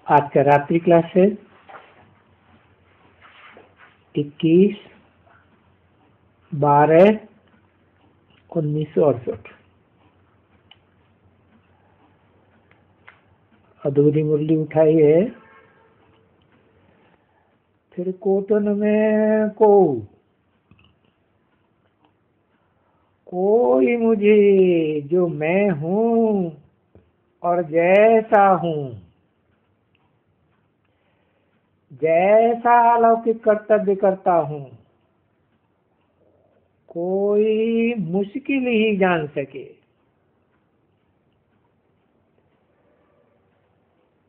आज का रात्रि क्लास है 21/12/1968। अधूरी मुरली उठाई है। फिर कोटन में कोई मुझे जो मैं हूँ और जैसा हूँ, जैसा अलौकिक कर्तव्य करता हूँ, कोई मुश्किल ही जान सके।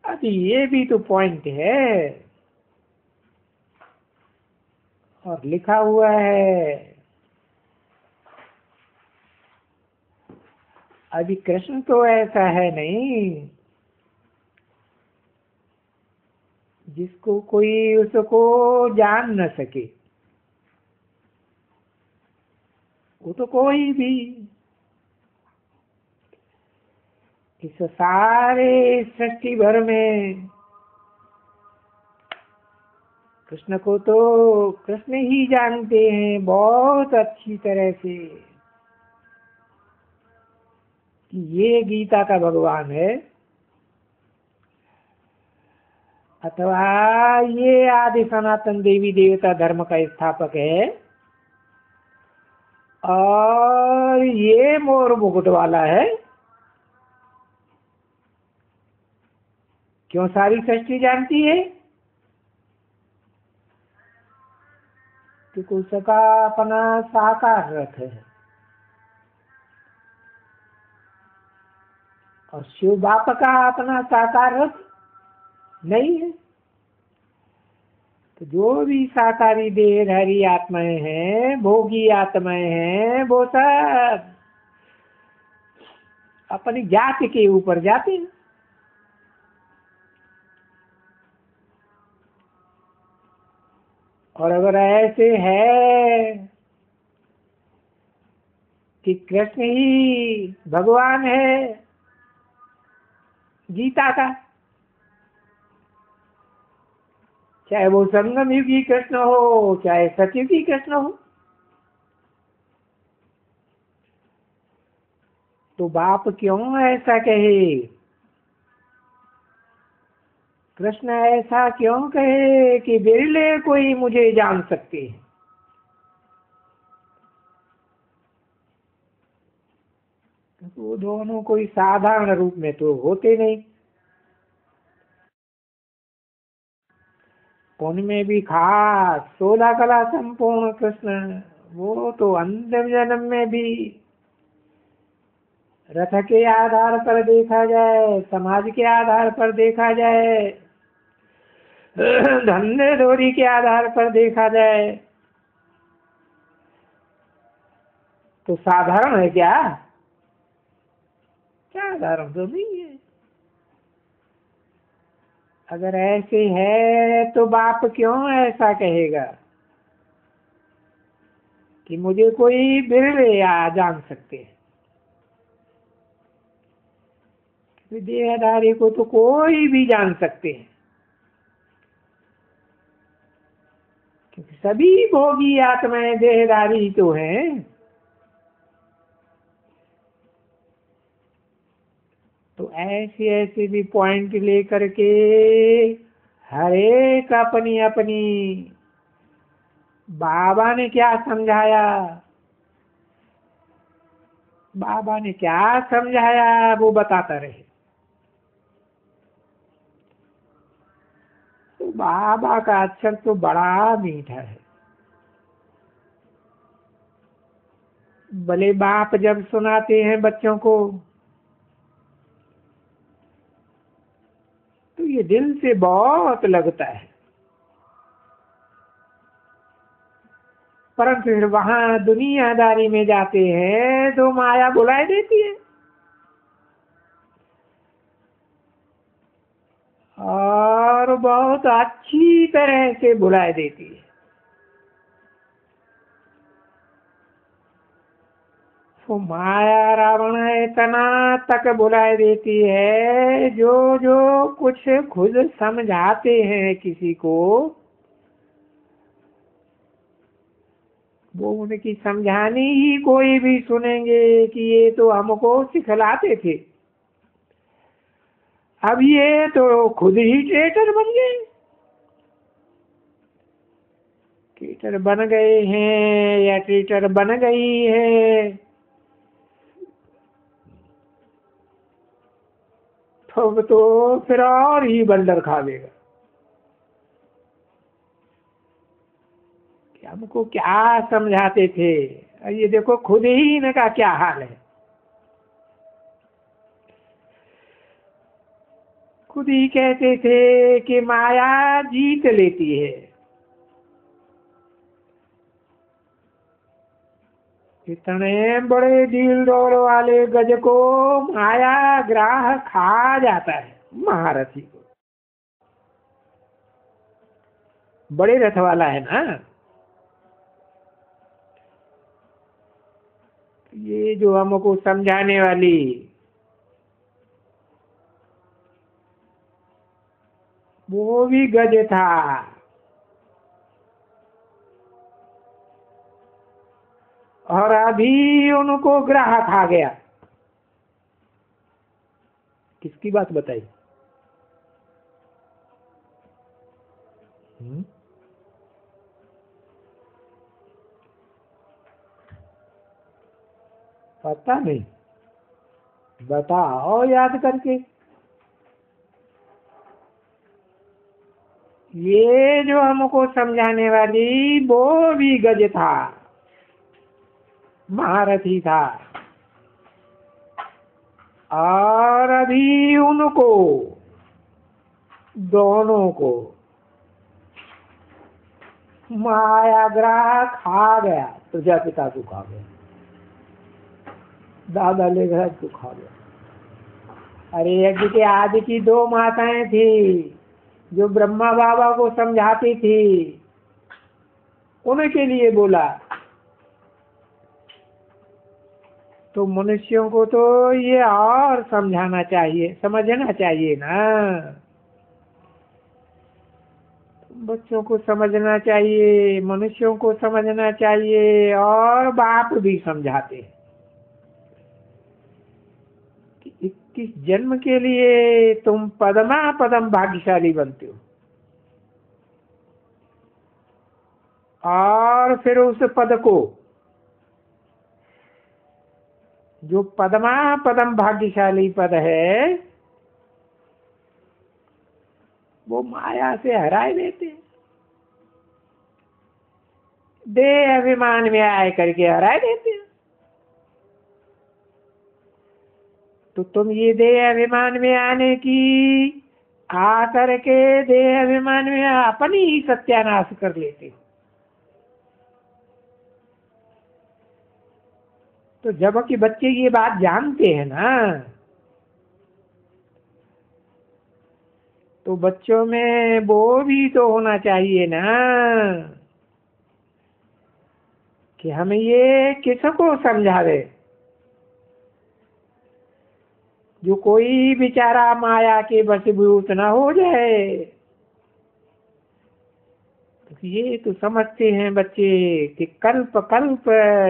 अभी ये भी तो पॉइंट है और लिखा हुआ है। अभी कृष्ण तो ऐसा है नहीं जिसको कोई उसको जान न सके। वो तो कोई भी इस सारे सृष्टि भर में कृष्ण को तो कृष्ण ही जानते हैं बहुत अच्छी तरह से कि ये गीता का भगवान है, अथवा ये आदि सनातन देवी देवता धर्म का स्थापक है, और ये मोर मुकुट वाला है। क्यों सारी सृष्टि जानती है? क्योंकि उसका अपना साकार रथ है और शिव बाप का अपना साकार रथ नहीं है। तो जो भी साकारी देहधारी आत्माएं हैं, भोगी आत्माएं हैं, वो सब अपनी जाति के ऊपर जाते हैं। और अगर ऐसे है कि कृष्ण ही भगवान है गीता का, चाहे वो संगम युगी कृष्ण हो चाहे सतयुगी कृष्ण हो, तो बाप क्यों ऐसा कहे? कृष्ण ऐसा क्यों कहे कि बिरले कोई मुझे जान सकते हैं? वो दोनों कोई साधारण रूप में तो होते नहीं। उनमें भी खास 16 कला संपूर्ण कृष्ण, वो तो अंतिम जन्म में भी रथ के आधार पर देखा जाए, समाज के आधार पर देखा जाए, धन्य डोरी के आधार पर देखा जाए, तो साधारण है क्या? साधारण तो नहीं है। अगर ऐसे है तो बाप क्यों ऐसा कहेगा कि मुझे कोई बिरले जान सकते हैं? देहधारी को तो कोई भी जान सकते हैं, क्योंकि सभी भोगी आत्माएं देहधारी तो हैं। तो ऐसे ऐसे भी पॉइंट लेकर के हर एक अपनी अपनी बाबा ने क्या समझाया, बाबा ने क्या समझाया वो बताता रहे। तो बाबा का अक्षर तो बड़ा मीठा है। भले बाप जब सुनाते हैं बच्चों को तो ये दिल से बहुत लगता है, परंतु फिर वहां दुनियादारी में जाते हैं तो माया बुलाए देती है और बहुत अच्छी तरह से बुलाए देती है। तो माया रावण इतना तक बुलाए देती है, जो जो कुछ खुद समझाते हैं किसी को, वो उनकी समझानी ही कोई भी सुनेंगे कि ये तो हमको सिखलाते थे। अब ये तो खुद ही ट्रेटर बन गए, ट्रेटर बन गए हैं या ट्रेटर बन गई है। तो फिर और ही बंदर खा लेगा कि हमको क्या समझाते थे। ये देखो खुद ही इनका क्या हाल है, खुद ही कहते थे कि माया जीत लेती है। इतने बड़े डील डोल वाले गज को माया ग्राह खा जाता है, महारथी को। बड़े रथ वाला है ना, ये जो हमको समझाने वाली, वो भी गज था, और अभी उनको ग्राह खा गया। किसकी बात बताई? पता नहीं, बताओ याद करके। ये जो हमको समझाने वाली वो भी गज था, महारथी था, और अभी उनको दोनों को मायाग्रह खा गया। प्रजापिता को खा गया, दादा ले गया तो खा गया। अरे यज्ञ के आदि की दो माताएं थी जो ब्रह्मा बाबा को समझाती थी, उनके लिए बोला। तो मनुष्यों को तो ये और समझाना चाहिए, समझना चाहिए ना। बच्चों को समझना चाहिए, मनुष्यों को समझना चाहिए, और बाप भी समझाते हैं कि 21 जन्म के लिए तुम पदमा पदम भाग्यशाली बनते हो, और फिर उस पद को, जो पदमा पदम भाग्यशाली पद है, वो माया से हराए देते हैं, देह अभिमान में आए करके हराए देते हैं। तो तुम ये देह अभिमान में आने की आकर के देह अभिमान में अपनी ही सत्यानाश कर लेते हो। तो जबकि बच्चे ये बात जानते हैं ना, तो बच्चों में वो भी तो होना चाहिए ना कि हम ये किसको समझावे। जो कोई बेचारा माया के वशीभूत ना हो जाए। तो ये तो समझते हैं बच्चे कि कल्प कल्प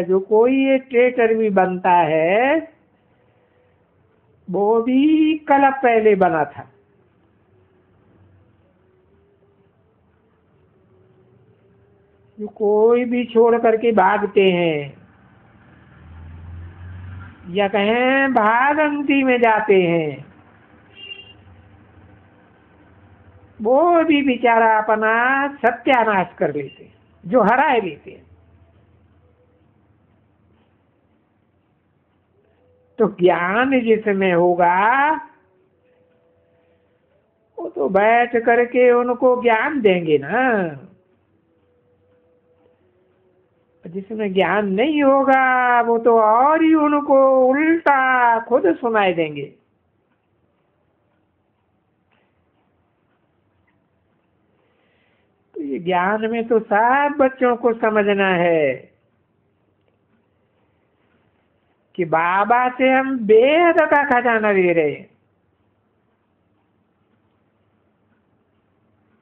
जो कोई ये ट्रेटर भी बनता है, वो भी कल्प पहले बना था। जो कोई भी छोड़ करके भागते हैं, या कहें भागंती में जाते हैं, वो भी बेचारा अपना सत्यानाश कर लेते हैं, जो हराए लेते हैं। तो ज्ञान जिसमें होगा, वो तो बैठ करके उनको ज्ञान देंगे ना। जिसमें ज्ञान नहीं होगा, वो तो और ही उनको उल्टा खुद सुनाई देंगे। तो ये ज्ञान में तो सब बच्चों को समझना है कि बाबा से हम बेहद का खजाना ले रहे हैं।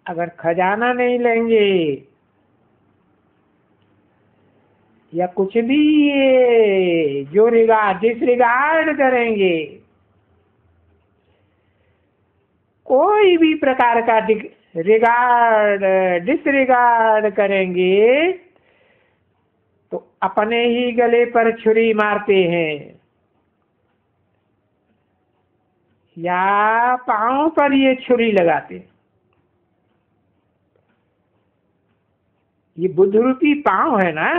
अगर खजाना नहीं लेंगे या कुछ भी जो डिसरिगार्ड करेंगे, कोई भी प्रकार का डिसरिगार्ड करेंगे तो अपने ही गले पर छुरी मारते हैं या पांव पर ये छुरी लगाते हैं। ये बुद्ध रूपी पांव है ना,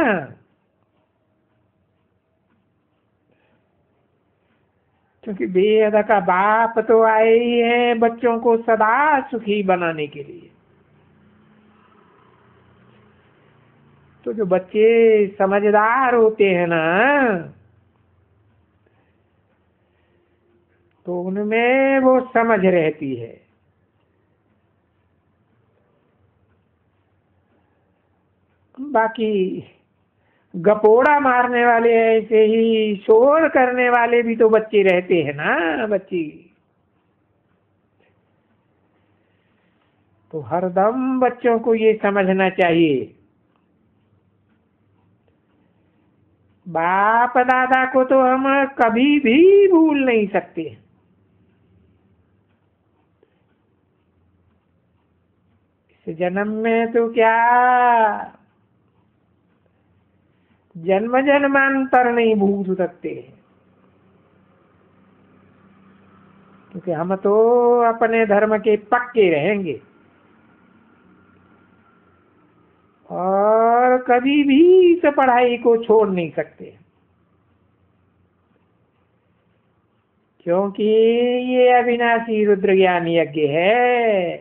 क्योंकि बेहद का बाप तो आए ही है बच्चों को सदा सुखी बनाने के लिए। तो जो बच्चे समझदार होते हैं ना, तो उनमें वो समझ रहती है। बाकी गपोड़ा मारने वाले, ऐसे ही शोर करने वाले भी तो बच्चे रहते हैं ना, बच्ची। तो हरदम बच्चों को ये समझना चाहिए, बाप दादा को तो हम कभी भी भूल नहीं सकते। इस जन्म में तो क्या, जन्म जन्मांतर नहीं भूल सकते, क्योंकि हम तो अपने धर्म के पक्के रहेंगे और कभी भी इस पढ़ाई को छोड़ नहीं सकते, क्योंकि ये अविनाशी रुद्र ज्ञान यज्ञ है।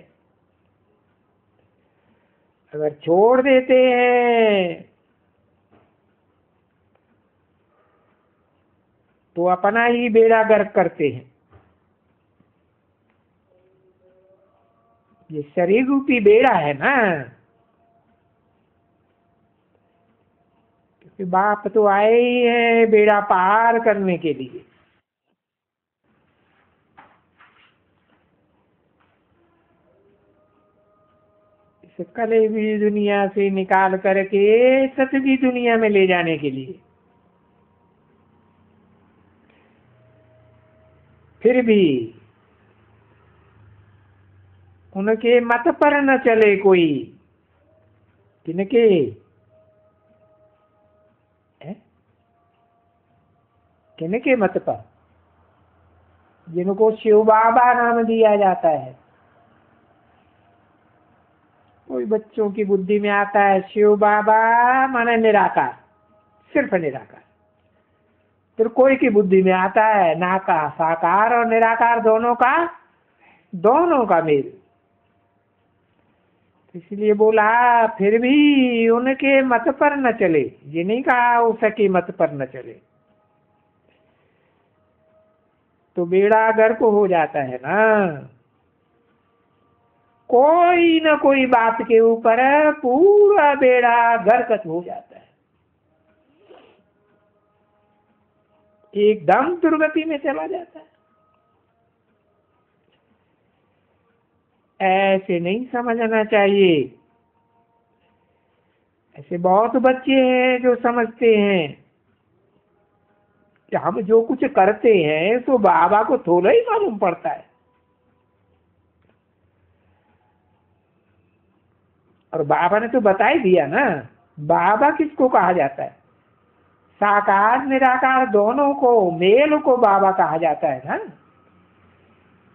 अगर छोड़ देते हैं तो अपना ही बेड़ा गर्क करते हैं। ये शरीर रूपी बेड़ा है ना, क्योंकि बाप तो आए ही है बेड़ा पार करने के लिए। इस कले भी दुनिया से निकाल करके सत्य की दुनिया में ले जाने के लिए। फिर भी उनके मत पर न चले कोई। किनके किनके मत पर? जिनको शिव बाबा नाम दिया जाता है। कोई बच्चों की बुद्धि में आता है शिव बाबा माने निराकार, सिर्फ निराकार। फिर कोई की बुद्धि में आता है नाका साकार और निराकार दोनों का मेल। इसलिए बोला फिर भी उनके मत पर न चले, ये नहीं कहा उसके मत पर न चले, तो बेड़ा गर्क हो जाता है ना। कोई न कोई बात के ऊपर पूरा बेड़ा गर्क हो जाता है, एकदम दुर्गति में चला जाता है। ऐसे नहीं समझना चाहिए। ऐसे बहुत बच्चे हैं जो समझते हैं कि हम जो कुछ करते हैं तो बाबा को थोड़ा ही मालूम पड़ता है, और बाबा ने तो बता ही दिया ना बाबा किसको कहा जाता है। साकार निराकार दोनों को मेल को बाबा कहा जाता है ना।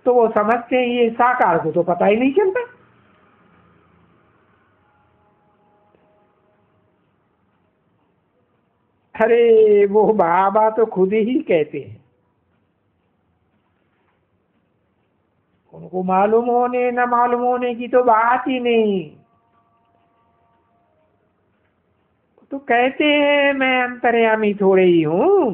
तो वो समझते हैं ये साकार को तो पता ही नहीं चलता। अरे वो बाबा तो खुद ही कहते हैं, उनको मालूम होने न मालूम होने की तो बात ही नहीं। तो कहते हैं मैं अंतर्यामी थोड़े ही हूं,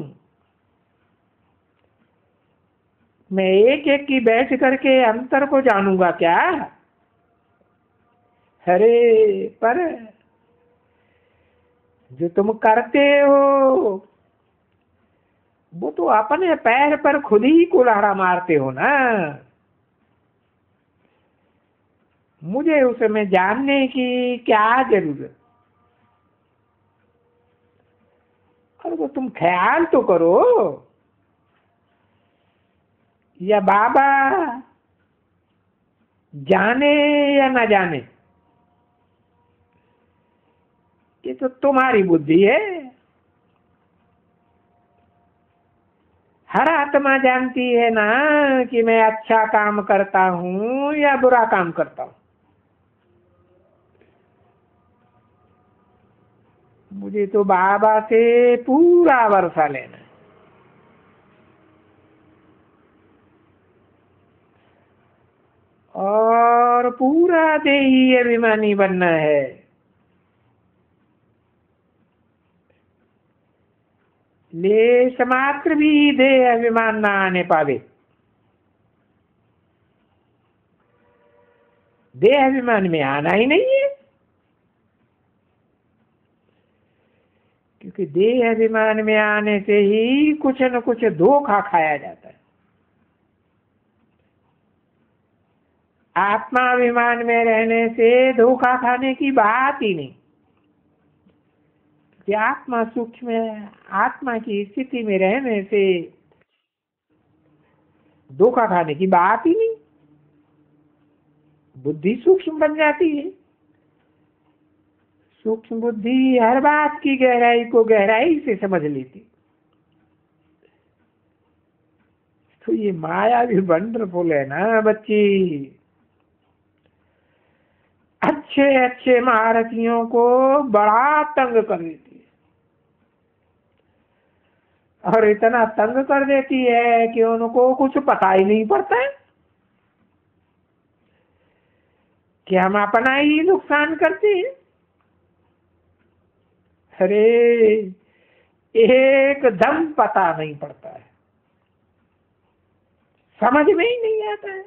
मैं एक एक की बैठ करके अंतर को जानूंगा क्या। अरे पर जो तुम करते हो वो तो अपने पैर पर खुद ही कुल्हाड़ा मारते हो ना। मुझे उसमें जानने की क्या जरूरत। और वो तुम ख्याल तो करो, या बाबा जाने या ना जाने, ये तो तुम्हारी बुद्धि है। हर आत्मा जानती है ना कि मैं अच्छा काम करता हूं या बुरा काम करता हूं। मुझे तो बाबा से पूरा भरोसा लेना है। और पूरा देही अभिमानी बनना है। लेश मात्र भी देह अभिमान ना आने पावे। देह अभिमान में आना ही नहीं है, क्योंकि देह अभिमान में आने से ही कुछ न कुछ धोखा खाया जाता है। आत्माभिमान में रहने से धोखा खाने की बात ही नहीं, कि आत्मा सूक्ष्म है। आत्मा की स्थिति में रहने से धोखा खाने की बात ही नहीं। बुद्धि सूक्ष्म बन जाती है। सूक्ष्म बुद्धि हर बात की गहराई को गहराई से समझ लेती। तो ये माया भी वंडरफुल है ना बच्ची। अच्छे अच्छे महारथियों को बड़ा तंग कर देती है, और इतना तंग कर देती है कि उनको कुछ पता ही नहीं पड़ता है कि हम अपना ही नुकसान करते हैं। अरे एकदम पता नहीं पड़ता है, समझ में ही नहीं आता है।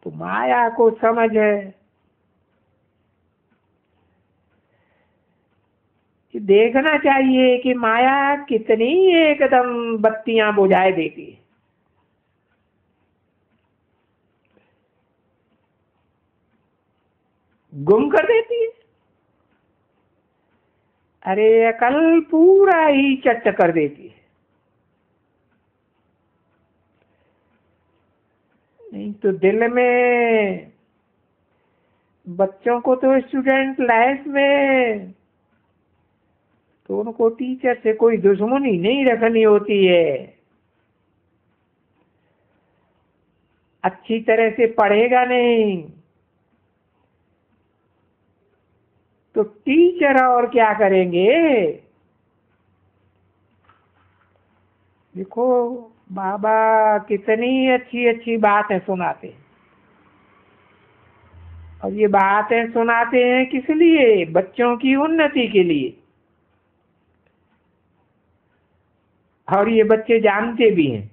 तो माया को समझ है कि देखना चाहिए कि माया कितनी एकदम बत्तियां बुझाए देती है। गुम कर देती है। अरे अकल पूरा ही चट कर देती है। नहीं तो दिल में, बच्चों को तो स्टूडेंट लाइफ में तो उनको टीचर से कोई दुश्मनी नहीं रखनी होती है। अच्छी तरह से पढ़ेगा नहीं तो टीचर और क्या करेंगे। देखो बाबा कितनी अच्छी अच्छी बातें सुनाते हैं, और ये बातें सुनाते हैं किस लिए? बच्चों की उन्नति के लिए। और ये बच्चे जानते भी हैं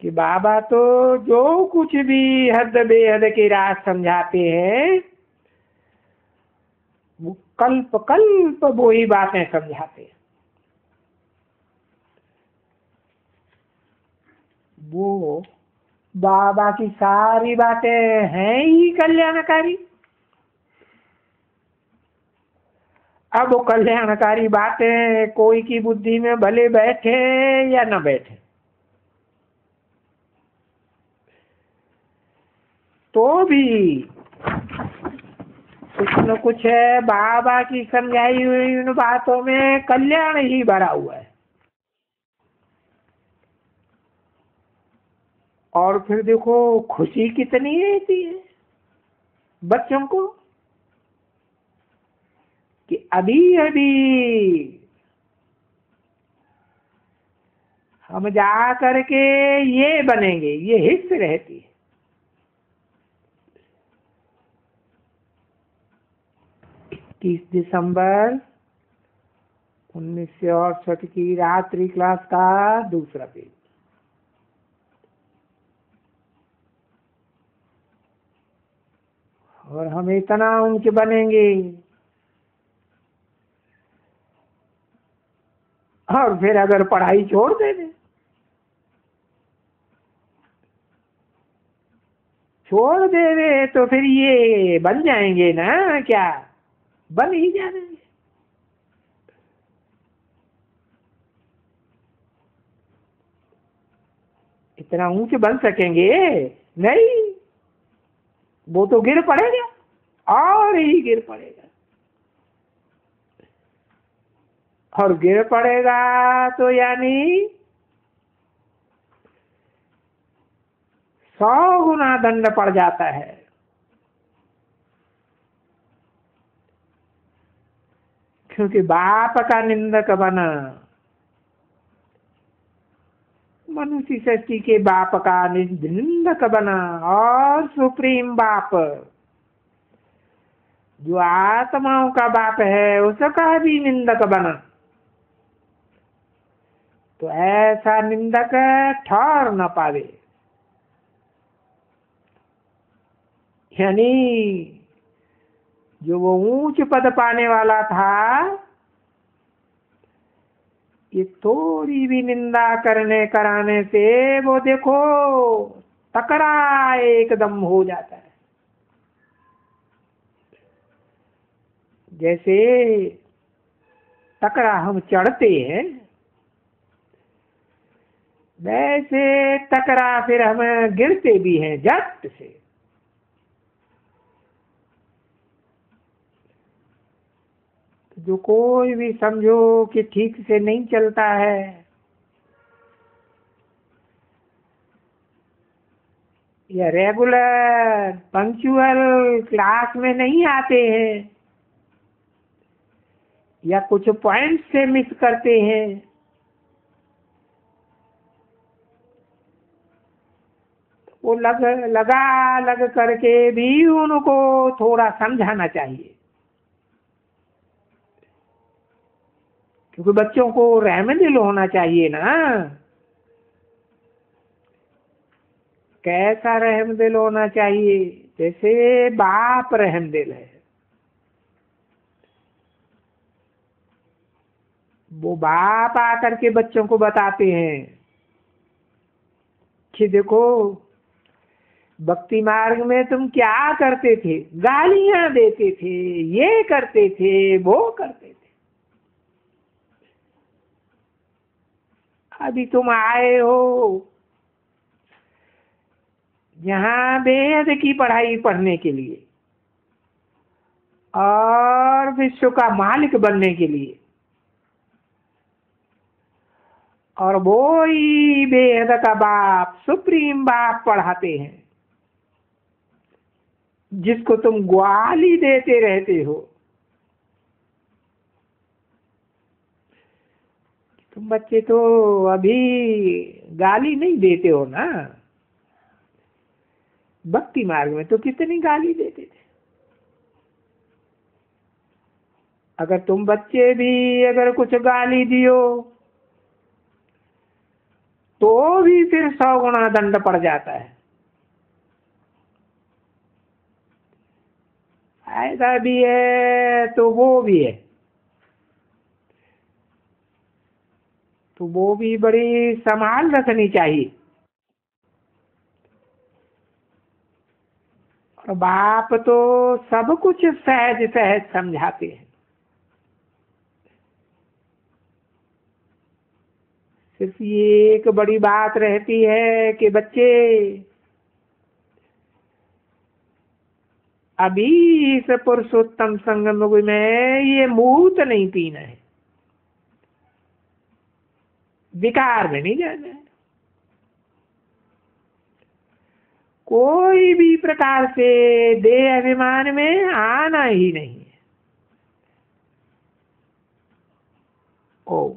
कि बाबा तो जो कुछ भी हद बेहद के राज समझाते हैं वो कल्प कल्प वो ही बातें समझाते हैं। वो बाबा की सारी बातें हैं ही कल्याणकारी। अब वो कल्याणकारी बातें कोई की बुद्धि में भले बैठे या न बैठे, तो भी कुछ न कुछ है बाबा की समझाई हुई उन बातों में कल्याण ही भरा हुआ है। और फिर देखो खुशी कितनी रहती है बच्चों को कि अभी अभी हम जा करके ये बनेंगे, ये हिस्स रहती है। 21 दिसंबर 1968 की रात्रि क्लास का दूसरा पेज। और हम इतना ऊंच बनेंगे और फिर अगर पढ़ाई छोड़ देवे, छोड़ देवे तो फिर ये बन जाएंगे ना, क्या बन ही जाएंगे। इतना ऊंच बन सकेंगे नहीं, वो तो गिर पड़ेगा और ही गिर पड़ेगा। और गिर पड़ेगा तो यानी 100 गुना दंड पड़ जाता है। क्योंकि बाप का निंदक बना, मनुष्य सृष्टि के बाप का निंदक बना, और सुप्रीम बाप जो आत्माओं का बाप है उसका भी निंदक बना, तो ऐसा निंदक ठहर न पावे। यानी जो वो ऊंच पद पाने वाला था, ये थोड़ी भी निंदा करने कराने से वो देखो तकड़ा एकदम हो जाता है। जैसे तकड़ा हम चढ़ते हैं, वैसे तकड़ा फिर हम गिरते भी हैं झट से। जो कोई भी समझो कि ठीक से नहीं चलता है, या रेगुलर पंक्चुअल क्लास में नहीं आते हैं, या कुछ पॉइंट से मिस करते हैं, वो लग करके भी उनको थोड़ा समझाना चाहिए। क्योंकि बच्चों को रहमदिल होना चाहिए ना। कैसा रहमदिल होना चाहिए? जैसे बाप रहमदिल है, वो बाप आकर के बच्चों को बताते हैं कि देखो भक्ति मार्ग में तुम क्या करते थे, गालियां देते थे, ये करते थे, वो करते थे। अभी तुम आए हो यहाँ वेद की पढ़ाई पढ़ने के लिए और विश्व का मालिक बनने के लिए, और वो ही वेद का बाप सुप्रीम बाप पढ़ाते हैं, जिसको तुम गाली देते रहते हो। तुम बच्चे तो अभी गाली नहीं देते हो ना, भक्ति मार्ग में तो कितनी गाली देते थे। अगर तुम बच्चे भी अगर कुछ गाली दियो तो भी फिर 100 गुना दंड पड़ जाता है। ऐसा भी है तो वो भी है, तो वो भी बड़ी संभाल रखनी चाहिए। और बाप तो सब कुछ सहज सहज समझाते हैं। सिर्फ ये एक बड़ी बात रहती है कि बच्चे अभी इस पुरुषोत्तम संगम में ये मूत नहीं पीना है, विकार में नहीं जाना है, कोई भी प्रकार से देह अभिमान में आना ही नहीं है। ओम।